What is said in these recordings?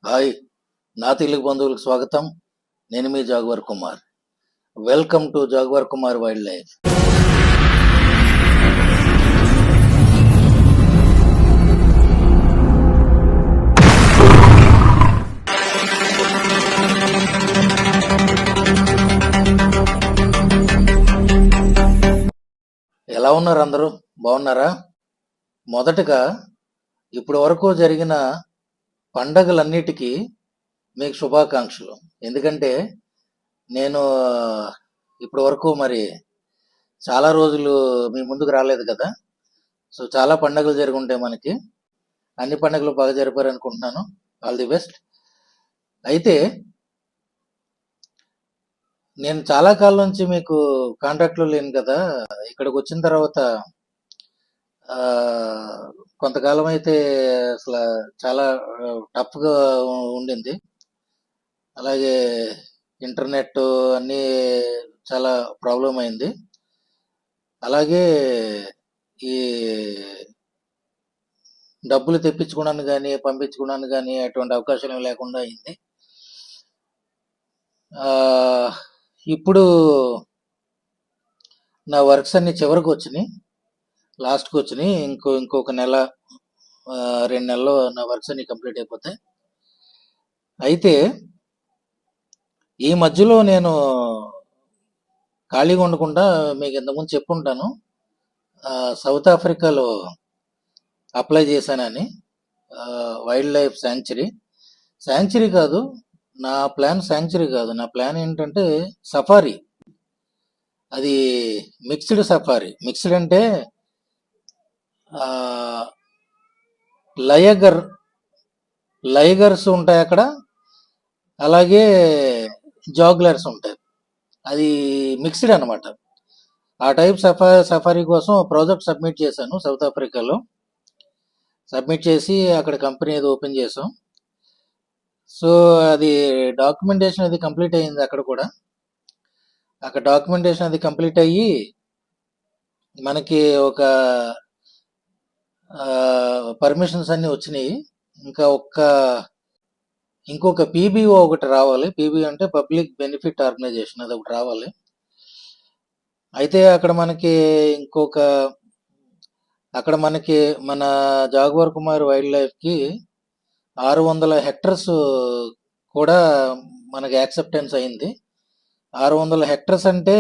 Hi, నా తెలుగు బంధువులకు స్వాగతం. నేను మీ Jaguar Kumar. Welcome to Jaguar Kumar wildlife. ఎలా ఉన్నారు అందరూ? బాగున్నారా? మొదటగా ఇప్పటి వరకు జరిగిన పండగలన్నిటికీ మీకు శుభాకాంక్షలు. ఎందుకంటే నేను ఇప్పటి వరకు మరి చాలా రోజులు మీ ముందుకు రాలేదు కదా. సో చాలా పండగలు జరిగి ఉంటాయి మనకి. అన్ని పండుగలు బాగా జరిపారు అనుకుంటున్నాను. All the best. అయితే నేను చాలా కాలం నుంచి మీకు కాంటాక్ట్లో లేను కదా. ఇక్కడికి వచ్చిన తర్వాత కొంతకాలం అయితే అసలు చాలా టఫ్గా ఉండింది. అలాగే ఇంటర్నెట్ అన్నీ చాలా ప్రాబ్లం అయింది. అలాగే ఈ డబ్బులు తెప్పించుకోవడానికి కానీ పంపించుకోవడానికి కానీ అటువంటి అవకాశం లేకుండా అయింది. ఇప్పుడు నా వర్క్స్ అన్ని చివరికి వచ్చినాయి, లాస్ట్కి వచ్చినాయి. ఇంకొక నెల 2 నెలల్లో నా వర్క్స్ అన్ని కంప్లీట్ అయిపోతాయి. అయితే ఈ మధ్యలో నేను ఖాళీగా ఉండకుండా మీకు ఇంతకుముందు చెప్పుంటాను, సౌత్ ఆఫ్రికాలో అప్లై చేశానని. వైల్డ్ లైఫ్ శాంక్చురీ కాదు నా ప్లాన్. శాంక్చురీ కాదు నా ప్లాన్. ఏంటంటే సఫారీ. అది మిక్స్డ్ సఫారీ. మిక్స్డ్ అంటే లైగర్స్ ఉంటాయి అక్కడ, అలాగే జాగ్లర్స్ ఉంటాయి. అది మిక్స్డ్ అనమాట. ఆ టైప్ సఫారీ కోసం ప్రాజెక్ట్ సబ్మిట్ చేశాను సౌత్ ఆఫ్రికాలో. సబ్మిట్ చేసి అక్కడ కంపెనీ ఏదో ఓపెన్ చేసాం. సో అది డాక్యుమెంటేషన్ అది కంప్లీట్ అయ్యింది. అక్కడ డాక్యుమెంటేషన్ అది కంప్లీట్ అయ్యి మనకి ఒక పర్మిషన్స్ అన్నీ వచ్చినాయి. ఇంకొక పీబీఓ ఒకటి రావాలి. పీబీఓ అంటే పబ్లిక్ బెనిఫిట్ ఆర్గనైజేషన్, అది ఒకటి రావాలి. అయితే అక్కడ మనకి మన జాగ్వర్ కుమార్ వైల్డ్ లైఫ్కి 600 హెక్టర్స్ కూడా మనకి యాక్సెప్టెన్స్ అయింది. 600 హెక్టర్స్ అంటే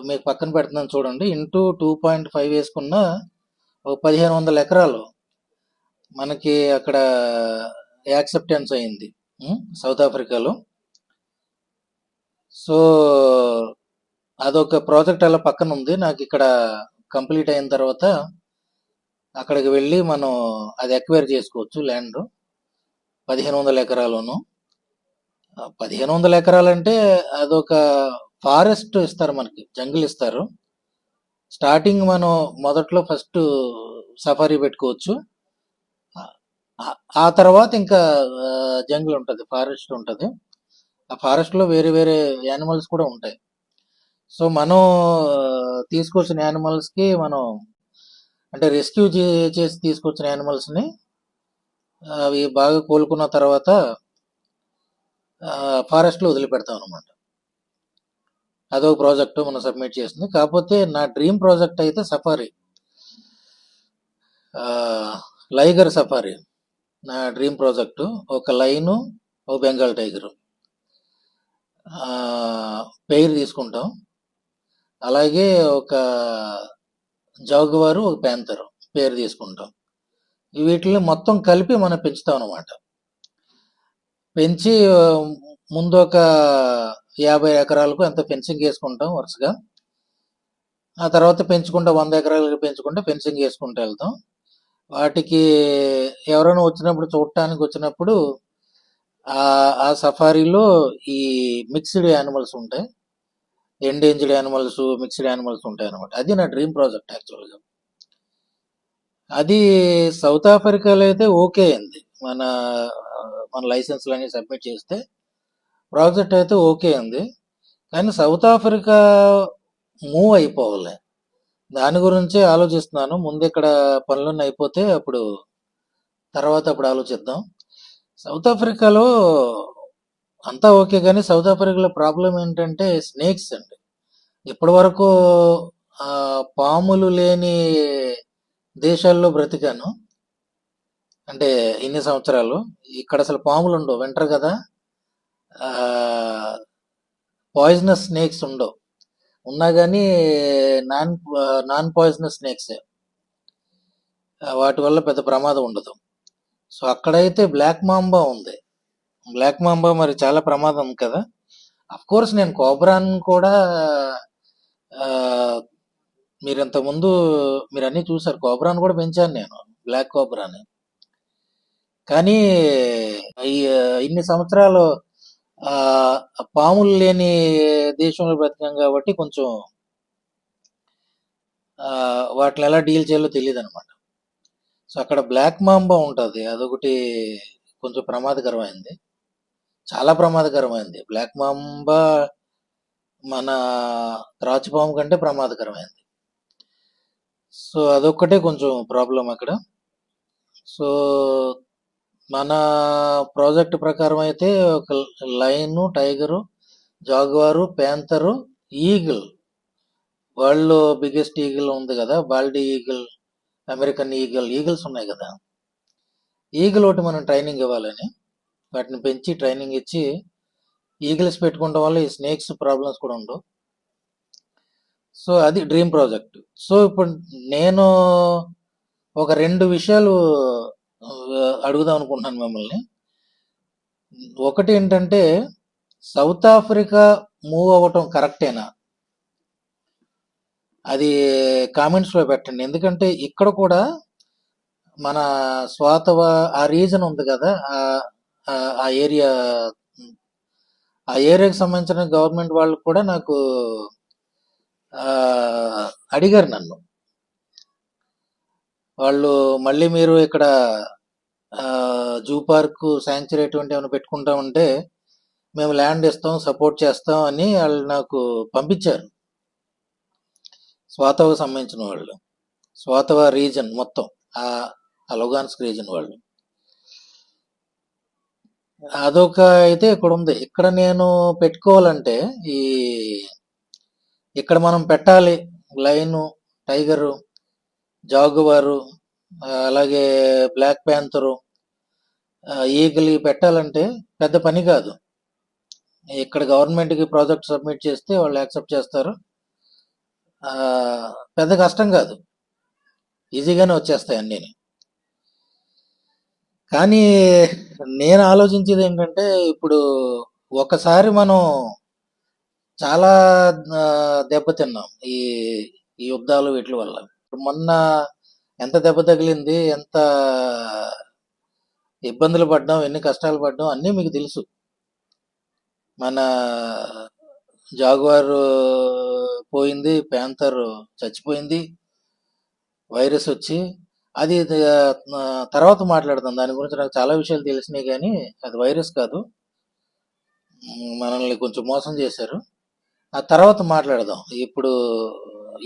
మీకు పక్కన పెడుతున్నాను చూడండి. ఇంటూ 2.5 వేసుకున్న 1500 ఎకరాలు మనకి అక్కడ యాక్సెప్టెన్స్ అయింది సౌత్ ఆఫ్రికాలో. సో అదొక ప్రాజెక్ట్ అలా పక్కన ఉంది. నాకు ఇక్కడ కంప్లీట్ అయిన తర్వాత అక్కడికి వెళ్ళి మనం అది ఎక్వైర్ చేసుకోవచ్చు. ల్యాండ్ 1500 ఎకరాలను. 1500 ఎకరాలంటే అదొక ఫారెస్ట్ ఇస్తారు మనకి, జంగిల్ ఇస్తారు. స్టార్టింగ్ మనం మొదట్లో ఫస్ట్ సఫారీ పెట్టుకోవచ్చు. ఆ తర్వాత ఇంకా జంగిల్ ఉంటుంది, ఫారెస్ట్ ఉంటుంది. ఆ ఫారెస్ట్లో వేరే వేరే యానిమల్స్ కూడా ఉంటాయి. సో మనం తీసుకొచ్చిన యానిమల్స్కి మనం అంటే రెస్క్యూ చేసి తీసుకొచ్చిన యానిమల్స్ని అవి బాగా కోలుకున్న తర్వాత ఫారెస్ట్లో వదిలిపెడతాం అనమాట. అదొక ప్రాజెక్టు మనం సబ్మిట్ చేసింది. కాకపోతే నా డ్రీమ్ ప్రాజెక్ట్ అయితే సఫారీ, లైగర్ సఫారీ నా డ్రీమ్ ప్రాజెక్టు. ఒక లైను, ఒక బెంగాల్ టైగరు పెయిర్ తీసుకుంటాం. అలాగే ఒక జాగువారు, ఒక ప్యాంతరు పేరు తీసుకుంటాం. వీటిని మొత్తం కలిపి మనం పెంచుతాం అనమాట. పెంచి ముందు ఒక 50 ఎకరాలకు ఎంత ఫెన్సింగ్ వేసుకుంటాం వరుసగా. ఆ తర్వాత పెంచుకుంటా 100 ఎకరాలకు పెంచుకుంటే ఫెన్సింగ్ వేసుకుంటూ వెళ్తాం. వాటికి ఎవరైనా చూడటానికి వచ్చినప్పుడు ఆ సఫారీలో ఈ మిక్స్డ్ యానిమల్స్ ఉంటాయి, ఎండేంజ్డ్ యానిమల్స్, మిక్స్డ్ యానిమల్స్ ఉంటాయి అనమాట. అది నా డ్రీమ్ ప్రాజెక్ట్ యాక్చువల్గా. అది సౌత్ ఆఫ్రికాలో అయితే ఓకే అయింది. మన లైసెన్స్లు అన్ని సబ్మిట్ చేస్తే ప్రాజెక్ట్ అయితే ఓకే ఉంది. కానీ సౌత్ ఆఫ్రికా మూవ్ అయిపోవాలి, దాని గురించే ఆలోచిస్తున్నాను. ముందు ఇక్కడ పనులన్నీ అయిపోతే అప్పుడు ఆలోచిద్దాం. సౌత్ ఆఫ్రికాలో అంతా ఓకే, కానీ సౌత్ ఆఫ్రికాలో ప్రాబ్లం ఏంటంటే స్నేక్స్ అండి. ఇప్పటి వరకు పాములు లేని దేశాల్లో బ్రతికాను. అంటే ఇన్ని సంవత్సరాలు ఇక్కడ అసలు పాములు ఉండవు, వింటారు కదా. పాయిజనస్ స్నేక్స్ ఉండవు, ఉన్నా కానీ నాన్ నాన్ పాయిజనస్ స్నేక్స్. వాటి వల్ల పెద్ద ప్రమాదం ఉండదు. సో అక్కడైతే బ్లాక్ మాంబా ఉంది. బ్లాక్ మాంబా మరి చాలా ప్రమాదం కదా. అఫ్ కోర్స్ నేను కోబ్రాన్ కూడా ఆ, మీరు ఇంతకుముందు మీరు అన్ని చూసారు, కోబ్రాన్ కూడా పెంచాను నేను, బ్లాక్ కోబ్రాని. కానీ ఈ ఇన్ని సంవత్సరాలు ఆ పాములు లేని దేశంలో బ్రతికాం కాబట్టి కొంచెం వాటిని ఎలా డీల్ చేయాలో తెలియదు అనమాట. సో అక్కడ బ్లాక్ మాంబా ఉంటుంది, అదొకటి కొంచెం ప్రమాదకరమైంది, చాలా ప్రమాదకరమైంది. బ్లాక్ మాంబా మన త్రాచుపాము కంటే ప్రమాదకరమైంది. సో అదొక్కటే కొంచెం ప్రాబ్లం అక్కడ. సో మన ప్రాజెక్ట్ ప్రకారం అయితే ఒక lion, tiger, jaguar, panther, eagle, world biggest eagle ఉంది కదా, bald eagle, American eagle, eagles ఉన్నాయి కదా. ఈగిల్ ఒకటి మనం ట్రైనింగ్ ఇవ్వాలని, వాటిని పెంచి ట్రైనింగ్ ఇచ్చి ఈగిల్స్ పెట్టుకోవడం వల్ల ఈ స్నేక్స్ ప్రాబ్లమ్స్ కూడా ఉండవు. సో అది డ్రీమ్ ప్రాజెక్ట్. సో ఇప్పుడు నేను ఒక 2 విషయాలు అడుగుదాం అనుకుంటున్నాను మిమ్మల్ని. ఒకటి ఏంటంటే, సౌత్ ఆఫ్రికా మూవ్ అవ్వటం కరెక్టేనా, అది కామెంట్స్లో పెట్టండి. ఎందుకంటే ఇక్కడ కూడా మన స్వాతవ ఆ రీజన్ ఉంది కదా, ఆ ఏరియా, ఆ ఏరియాకి సంబంధించిన గవర్నమెంట్ వాళ్ళు కూడా నాకు అడిగారు నన్ను. వాళ్ళు మళ్ళీ మీరు ఇక్కడ జూ పార్క్, శాంక్చురీ అటువంటి ఏమైనా పెట్టుకుంటామంటే మేము ల్యాండ్ ఇస్తాం, సపోర్ట్ చేస్తాం అని వాళ్ళు నాకు పంపించారు. స్వాతవకు సంబంధించిన వాళ్ళు, స్వాతవ రీజన్ మొత్తం, ఆ లుగాన్స్క్ రీజన్ వాళ్ళు. అదొక అయితే ఇక్కడ ఉంది. ఇక్కడ నేను పెట్టుకోవాలంటే ఈ ఇక్కడ మనం పెట్టాలి లైను, టైగరు, జాగువారు, అలాగే బ్లాక్ ప్యాంతరు, ఈగిల్ పెట్టాలంటే పెద్ద పని కాదు. ఇక్కడ గవర్నమెంట్కి ప్రాజెక్ట్ సబ్మిట్ చేస్తే వాళ్ళు యాక్సెప్ట్ చేస్తారు. పెద్ద కష్టం కాదు, ఈజీగానే వచ్చేస్తాయి అన్నీ. కానీ నేను ఆలోచించేది ఏంటంటే, ఇప్పుడు ఒకసారి మనం చాలా దెబ్బతిన్నాం ఈ ఈ యుద్ధాలు వీటి వల్ల. మొన్న ఎంత దెబ్బ తగిలింది, ఎంత ఇబ్బందులు పడ్డాం, ఎన్ని కష్టాలు పడ్డాం అన్నీ మీకు తెలుసు. మన జాగ్వార్ పోయింది, ప్యాంతర్ చచ్చిపోయింది వైరస్ వచ్చి. అది తర్వాత మాట్లాడదాం, దాని గురించి నాకు చాలా విషయాలు తెలిసినాయి, కానీ అది వైరస్ కాదు, మనల్ని కొంచెం మోసం చేశారు. ఆ తర్వాత మాట్లాడదాం, ఇప్పుడు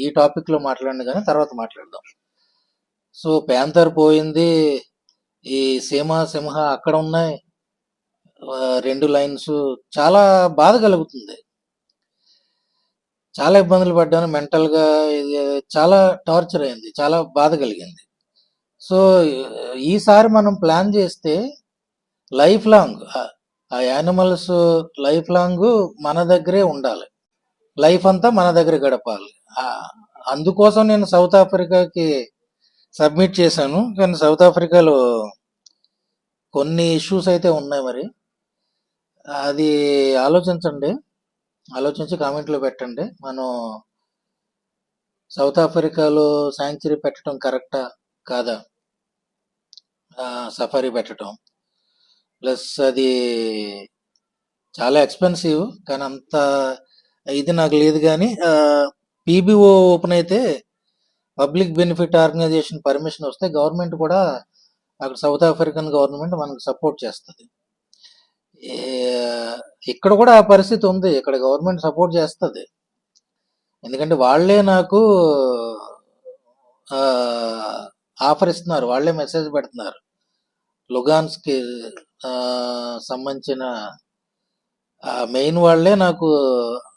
ఈ టాపిక్లో మాట్లాడండి కానీ తర్వాత మాట్లాడదాం. సో ప్యాంతర్ పోయింది, ఈ సింహ అక్కడ ఉన్నాయి, 2 లైన్స్. చాలా బాధ కలుగుతుంది, చాలా ఇబ్బందులు పడ్డాను మెంటల్గా, ఇది చాలా టార్చర్ అయింది, చాలా బాధ కలిగింది. సో ఈసారి మనం ప్లాన్ చేస్తే లైఫ్ లాంగ్ ఆ యానిమల్స్ లైఫ్ లాంగ్ మన దగ్గరే ఉండాలి, లైఫ్ అంతా మన దగ్గర గడపాలి. అందుకోసం నేను సౌత్ ఆఫ్రికాకి సబ్మిట్ చేశాను. కానీ సౌత్ ఆఫ్రికాలో కొన్ని ఇష్యూస్ అయితే ఉన్నాయి. మరి అది ఆలోచించండి, ఆలోచించి కామెంట్లో పెట్టండి. మనం సౌత్ ఆఫ్రికాలో శాంక్చురీ పెట్టడం కరెక్టా కాదా, సఫారీ పెట్టడం. ప్లస్ అది చాలా ఎక్స్పెన్సివ్, కానీ అంత ఇది నాకు లేదు. కానీ పీబీఓ ఓపెన్ అయితే, పబ్లిక్ బెనిఫిట్ ఆర్గనైజేషన్ పర్మిషన్ వస్తే గవర్నమెంట్ కూడా, అక్కడ సౌత్ ఆఫ్రికన్ గవర్నమెంట్ మనకు సపోర్ట్ చేస్తుంది. ఇక్కడ కూడా ఆ పరిస్థితి ఉంది, ఇక్కడ గవర్నమెంట్ సపోర్ట్ చేస్తుంది. ఎందుకంటే వాళ్ళే నాకు ఆఫర్ ఇస్తున్నారు, వాళ్ళే మెసేజ్ పెడుతున్నారు, లుగాన్స్కి సంబంధించిన మెయిన్ వాళ్ళే నాకు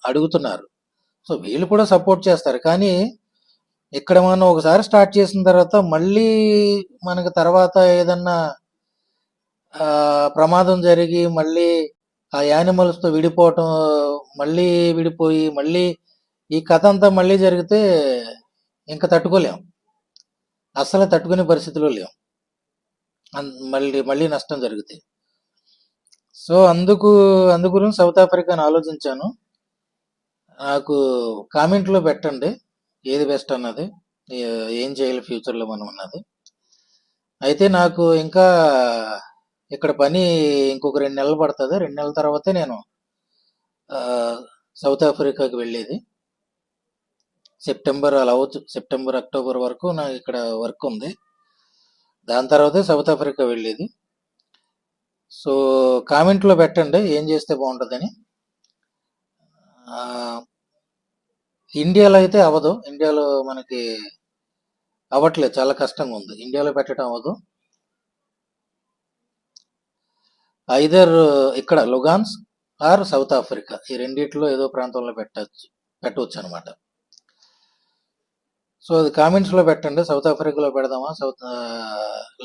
అడుగుతున్నారు. సో వీళ్ళు కూడా సపోర్ట్ చేస్తారు. కానీ ఇక్కడ మనం ఒకసారి స్టార్ట్ చేసిన తర్వాత మళ్ళీ మనకి తర్వాత ఏదన్నా ప్రమాదం జరిగి మళ్ళీ ఆ యానిమల్స్తో విడిపోవటం, మళ్ళీ విడిపోయి మళ్ళీ ఈ కథ అంతా మళ్ళీ జరిగితే ఇంకా తట్టుకోలేం, అస్సలు తట్టుకునే పరిస్థితిలో లేం. మళ్ళీ మళ్ళీ నష్టం జరిగితే. సో అందు గురించి సౌత్ ఆఫ్రికాని ఆలోచించాను. నాకు కామెంట్లో పెట్టండి ఏది బెస్ట్ అన్నది, ఏం చేయాలి ఫ్యూచర్లో మనం అన్నది. అయితే నాకు ఇంకా ఇక్కడ పని ఇంకొక 2 నెలలు పడుతుంది. 2 నెలల తర్వాతే నేను సౌత్ ఆఫ్రికాకి వెళ్ళేది. సెప్టెంబర్ అలా అవ్వచ్చు, సెప్టెంబర్ అక్టోబర్ వరకు నాకు ఇక్కడ వర్క్ ఉంది. దాని తర్వాతే సౌత్ ఆఫ్రికా వెళ్ళేది. సో కామెంట్లో పెట్టండి ఏం చేస్తే బాగుంటుందని. ఇండియాలో అయితే అవ్వదు, ఇండియాలో మనకి అవ్వట్లేదు, చాలా కష్టంగా ఉంది. ఇండియాలో పెట్టడం అవ్వదు. ఐదర్ ఇక్కడ లుగాన్స్ ఆర్ సౌత్ ఆఫ్రికా, ఈ రెండిట్లో ఏదో ప్రాంతంలో పెట్టవచ్చు అనమాట. సో అది కామెంట్స్లో పెట్టండి, సౌత్ ఆఫ్రికాలో పెడదామా,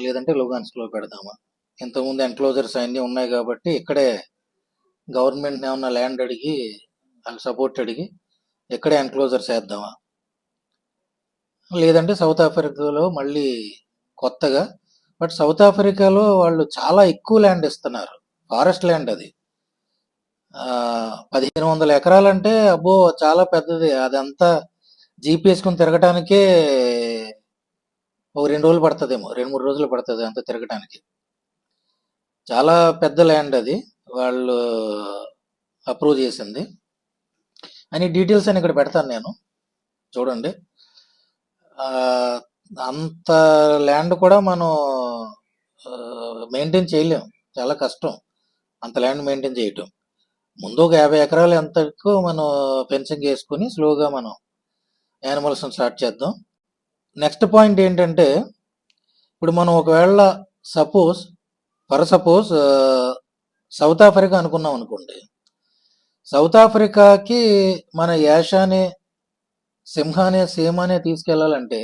లేదంటే లుగాన్స్లో పెడదామా. ఇంతకుముందు ఎన్క్లోజర్స్ అన్నీ ఉన్నాయి కాబట్టి ఇక్కడే గవర్నమెంట్ ఏమన్నా ల్యాండ్ అడిగి వాళ్ళకి సపోర్ట్ అడిగి ఇక్కడే ఎన్క్లోజర్స్ వేద్దామా, లేదంటే సౌత్ ఆఫ్రికాలో మళ్ళీ కొత్తగా. బట్ సౌత్ ఆఫ్రికాలో వాళ్ళు చాలా ఎక్కువ ల్యాండ్ ఇస్తున్నారు, ఫారెస్ట్ ల్యాండ్ అది. 1500 ఎకరాలంటే అబ్బో చాలా పెద్దది. అదంతా జీప్ వేసుకుని తిరగటానికే ఒక 2 రోజులు పడుతుందేమో, 2-3 రోజులు పడుతుంది అంత తిరగటానికి. చాలా పెద్ద ల్యాండ్ అది, వాళ్ళు అప్రూవ్ చేసింది అని డీటెయిల్స్ అని ఇక్కడ పెడతాను నేను, చూడండి. అంత ల్యాండ్ కూడా మనం మెయింటైన్ చేయలేం, చాలా కష్టం అంత ల్యాండ్ మెయింటైన్ చేయటం. ముందు ఒక 50 ఎకరాలు ఎంతకు మనం ఫెన్సింగ్ వేసుకుని స్లోగా మనం యానిమల్స్ స్టార్ట్ చేద్దాం. నెక్స్ట్ పాయింట్ ఏంటంటే, ఇప్పుడు మనం ఒకవేళ సపోజ్ సౌత్ ఆఫ్రికా అనుకున్నాం అనుకోండి. సౌత్ ఆఫ్రికాకి మన యాషానే, సింహానే, సీమానే తీసుకెళ్లాలంటే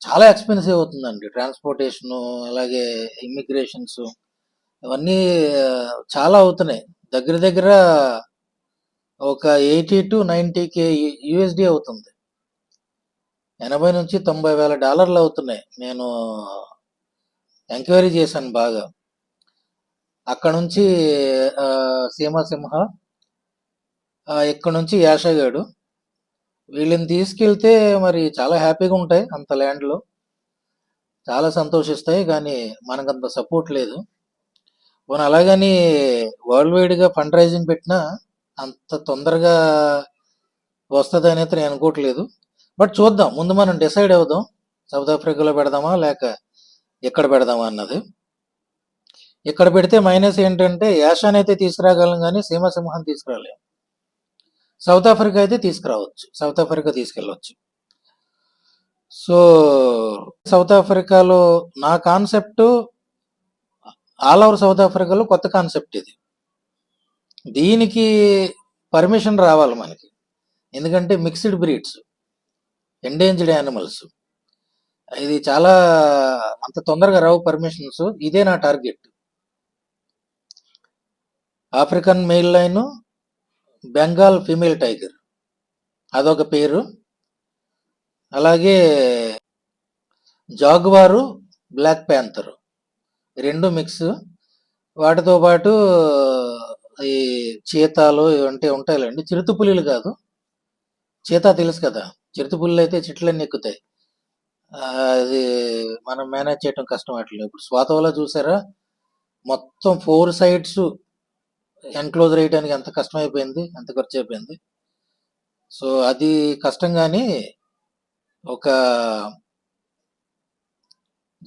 చాలా ఎక్స్పెన్సివ్ అవుతుందండి. ట్రాన్స్పోర్టేషను, అలాగే ఇమ్మిగ్రేషన్స్, ఇవన్నీ చాలా అవుతున్నాయి. దగ్గర ఒక 80 to 90K USD అవుతుంది. 80 నుంచి 90 వేల డాలర్లు అవుతున్నాయి. నేను ఎంక్వైరీ చేశాను బాగా. అక్కడ నుంచి సింహ, ఇక్కడ నుంచి యాషగాడు, వీళ్ళని తీసుకెళ్తే మరి చాలా హ్యాపీగా ఉంటాయి. అంత ల్యాండ్లో చాలా సంతోషిస్తాయి. కానీ మనకంత సపోర్ట్ లేదు. పోనీ అలాగని వరల్డ్ వైడ్గా ఫండ్ రైజింగ్ పెట్టినా అంత తొందరగా వస్తుంది అనేది నేను అనుకోవట్లేదు. బట్ చూద్దాం, ముందు మనం డిసైడ్ అవుదాం, సౌత్ ఆఫ్రికాలో పెడదామా లేక ఎక్కడ పెడదామా అన్నది. ఇక్కడ పెడితే మైనస్ ఏంటంటే యాషాన్ అయితే తీసుకురాగలం కానీ సింహాన్ని తీసుకురాలేము. సౌత్ ఆఫ్రికా అయితే తీసుకురావచ్చు, సౌత్ ఆఫ్రికా తీసుకెళ్ళవచ్చు. సో సౌత్ ఆఫ్రికాలో నా కాన్సెప్ట్ ఆల్ ఓవర్ సౌత్ ఆఫ్రికాలో కొత్త కాన్సెప్ట్ ఇది. దీనికి పర్మిషన్ రావాలి మనకి, ఎందుకంటే మిక్స్డ్ బ్రీడ్స్, ఎండేంజర్డ్ యానిమల్స్, ఇది చాలా అంత తొందరగా రావు పర్మిషన్స్. ఇదే నా target. African mail line, Bengal female tiger అదొక పేరు, అలాగే జాగ్వారు, బ్లాక్ ప్యాంథర్ 2 మిక్స్. వాటితో పాటు ఈ చీతాలు ఇవంటే ఉంటాయిలేండి, చిరుతపులిలు కాదు. చీతా తెలుసు కదా, చిరుతపుల్లు అయితే చెట్లన్నీ ఎక్కుతాయి, అది మనం మేనేజ్ చేయటం కష్టం. అట్లా ఇప్పుడు స్వాతవలో చూసారా, మొత్తం 4 sides ఎన్క్లోజర్ వేయడానికి ఎంత కష్టం అయిపోయింది, ఎంత ఖర్చు అయిపోయింది. సో అది కష్టం. కానీ ఒక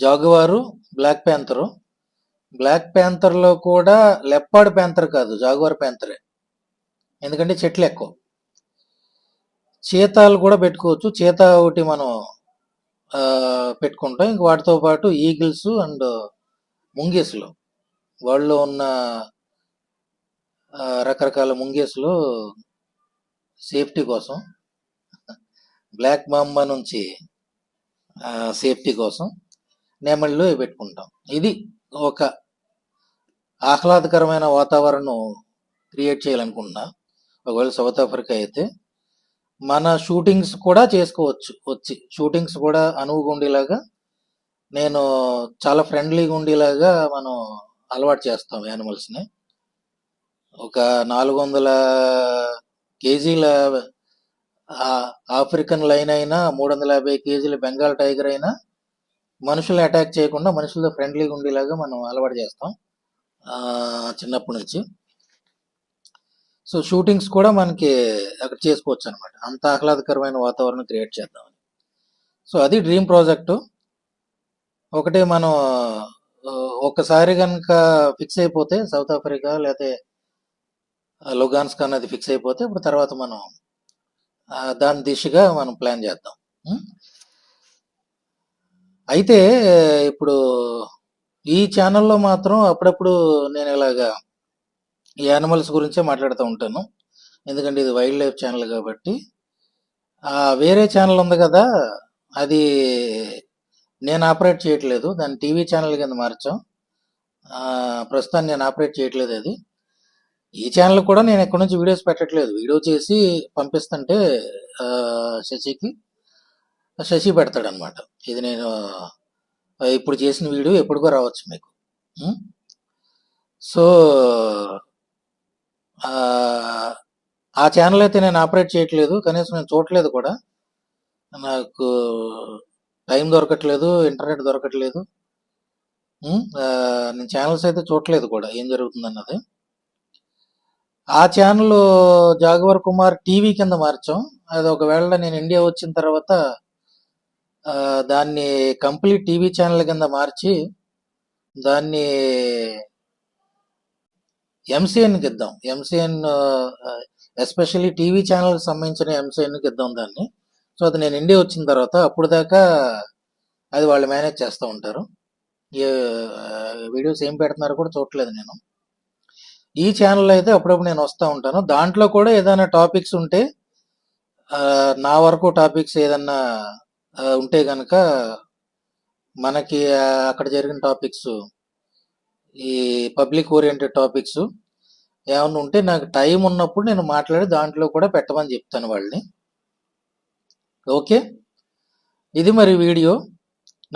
జాగువారు, బ్లాక్ ప్యాంథర్లో కూడా లెప్పార్డ్ ప్యాంథర్ కాదు, జాగువార్ ప్యాంథరే, ఎందుకంటే చెట్లు ఎక్కువ. చీతాలు కూడా పెట్టుకోవచ్చు, చీతా ఒకటి మనం పెట్టుకుంటాం. ఇంక వాటితో పాటు ఈగిల్స్ అండ్ ముంగీస్లు వరల్డ్లో ఉన్న రకరకాల ముంగేసులు సేఫ్టీ కోసం, బ్లాక్ మాంబా నుంచి సేఫ్టీ కోసం నెమళ్ళు పెట్టుకుంటాం. ఇది ఒక ఆహ్లాదకరమైన వాతావరణం క్రియేట్ చేయాలనుకుంటున్నా. ఒకవేళ సౌత్ ఆఫ్రికా అయితే మన షూటింగ్స్ కూడా చేసుకోవచ్చు. వచ్చి షూటింగ్స్ కూడా అనువుగా ఉండేలాగా, నేను చాలా ఫ్రెండ్లీగా ఉండేలాగా మనం అలవాటు చేస్తాం యానిమల్స్ని. ఒక 400 కేజీల ఆఫ్రికన్ లైన్ అయినా, 350 కేజీల బెంగాల్ టైగర్ అయినా మనుషుల్ని అటాక్ చేయకుండా మనుషులతో ఫ్రెండ్లీగా ఉండేలాగా మనం అలవాటు చేస్తాం చిన్నప్పటి నుంచి. సో షూటింగ్స్ కూడా మనకి అక్కడ చేసుకోవచ్చు అనమాట. అంత ఆహ్లాదకరమైన వాతావరణం క్రియేట్ చేద్దామని. సో అది డ్రీమ్ ప్రాజెక్టు. ఒకటే మనం ఒక్కసారి కనుక ఫిక్స్ అయిపోతే సౌత్ ఆఫ్రికా లేకపోతే లుగాన్స్క్ అన్నది ఫిక్స్ అయిపోతే ఇప్పుడు తర్వాత మనం దాని దిశగా మనం ప్లాన్ చేద్దాం. అయితే ఇప్పుడు ఈ ఛానల్లో మాత్రం అప్పుడప్పుడు నేను ఇలాగా ఈ యానిమల్స్ గురించే మాట్లాడుతూ ఉంటాను. ఎందుకంటే ఇది వైల్డ్ లైఫ్ ఛానల్ కాబట్టి. వేరే ఛానల్ ఉంది కదా, అది నేను ఆపరేట్ చేయట్లేదు. దాన్ని టీవీ ఛానల్ కింద మార్చాం. ప్రస్తుతాన్ని నేను ఆపరేట్ చేయట్లేదు అది. ఈ ఛానల్ కూడా నేను ఎక్కడి నుంచి వీడియోస్ పెట్టట్లేదు. వీడియో చేసి పంపిస్తుంటే శశి పెడతాడనమాట. ఇది నేను ఇప్పుడు చేసిన వీడియో ఎప్పుడుకో రావచ్చు మీకు. సో ఆ ఛానల్ అయితే నేను ఆపరేట్ చేయట్లేదు, కనీసం నేను చూడట్లేదు కూడా. నాకు టైం దొరకట్లేదు, ఇంటర్నెట్ దొరకట్లేదు. నేను ఛానల్స్ అయితే చూడట్లేదు కూడా ఏం జరుగుతుందన్నది. ఆ ఛానల్ జాగవర్ కుమార్ టీవీ కింద మార్చాం. అది ఒకవేళ నేను ఇండియా వచ్చిన తర్వాత దాన్ని కంప్లీట్ టీవీ ఛానల్ కింద మార్చి దాన్ని ఎంసీఎన్కి ఇద్దాం. ఎంసీఎన్ ఎస్పెషల్లీ టీవీ ఛానల్కి సంబంధించిన ఎంసీఎన్కి ఇద్దాం దాన్ని. సో అది నేను ఇండియా వచ్చిన తర్వాత, అప్పుడు దాకా అది వాళ్ళు మేనేజ్ చేస్తూ ఉంటారు. వీడియోస్ ఏం పెడుతున్నారో కూడా చూడట్లేదు నేను. ఈ ఛానల్ అయితే అప్పుడప్పుడు నేను వస్తూ ఉంటాను. దాంట్లో కూడా ఏదైనా టాపిక్స్ ఉంటే, నా వరకు టాపిక్స్ ఏదన్నా ఉంటే కనుక మనకి అక్కడ జరిగిన టాపిక్స్, ఈ పబ్లిక్ ఓరియంటెడ్ టాపిక్స్ ఏమన్నా ఉంటే నాకు టైం ఉన్నప్పుడు నేను మాట్లాడి దాంట్లో కూడా పెట్టమని చెప్తాను వాళ్ళని. ఓకే, ఇది మరి వీడియో.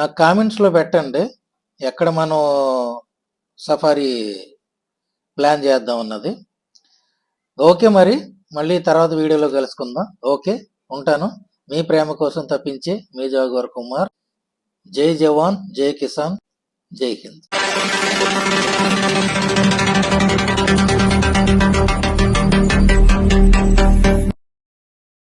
నాకు కామెంట్స్లో పెట్టండి ఎక్కడ మనం సఫారీ ప్లాన్ చేద్దాం అన్నది. ఓకే, మరి మళ్ళీ తర్వాత వీడియోలో కలుసుకుందాం. ఓకే, ఉంటాను. మీ ప్రేమ కోసం తప్పించే మీ జాగవర్ కుమార్. జై జవాన్, జై కిసాన్, జై హింద్.